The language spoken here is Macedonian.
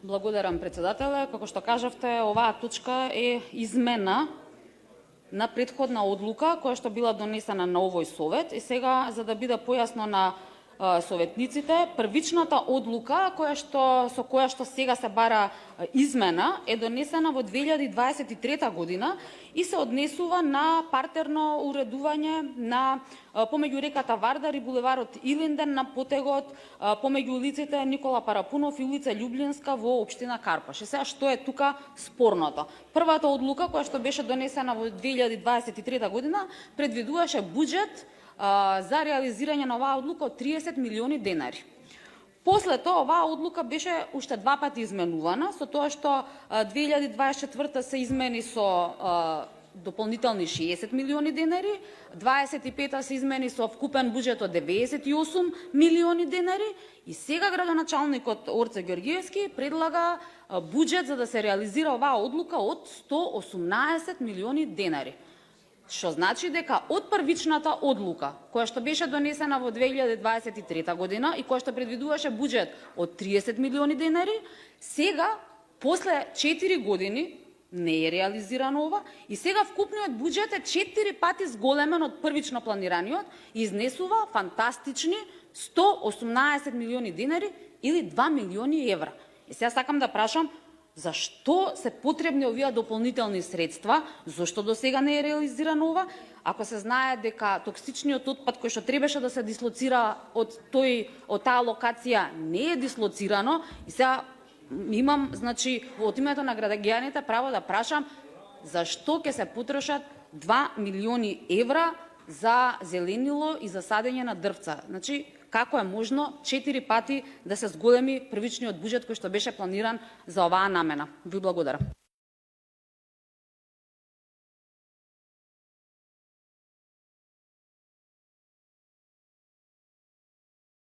Благодарам, председателе. Како што кажавте, оваа точка е измена на претходна одлука која што била донесена на овој совет и сега, за да биде појасно на советниците, првичната одлука со која што сега се бара измена е донесена во 2023 година и се однесува на партерно уредување на помеѓу реката Вардар и булеварот Илинден на потегот помеѓу улиците Никола Парапунов и улица Љублинска во општина Карпаш. И сега што е тука спорното? Првата одлука која што беше донесена во 2023 година предвидуваше буџет за реализирање на оваа одлука од 30 милиони денари. После тоа оваа одлука беше уште два пати изменувана, со тоа што 2024 се измени со дополнителни 60 милиони денари, 25-та се измени со вкупен буџет од 98 милиони денари и сега градоначалникот Орце Ѓорѓиевски предлага буџет за да се реализира оваа одлука од 118 милиони денари. Што значи дека од првичната одлука, која што беше донесена во 2023 година и која што предвидуваше буџет од 30 милиони денари, сега, после 4 години, не е реализирано ова и сега вкупниот буџет е 4 пати зголемен од првично планираниот и изнесува фантастични 118 милиони денари или 2 милиони евра. И сега сакам да прашам, зашто се потребни овие дополнителни средства? Зошто до сега не е реализирано ова? Ако се знае дека токсичниот отпад кој што требаше да се дислоцира од таа локација не е дислоцирано, и сега имам, од името на граѓаните право да прашам зашто ќе се потрошат 2 милиони евра за зеленило и за садење на дрвца? Како е можно 4 пати да се зголеми првичниот буџет кој што беше планиран за оваа намена? Ви благодарам.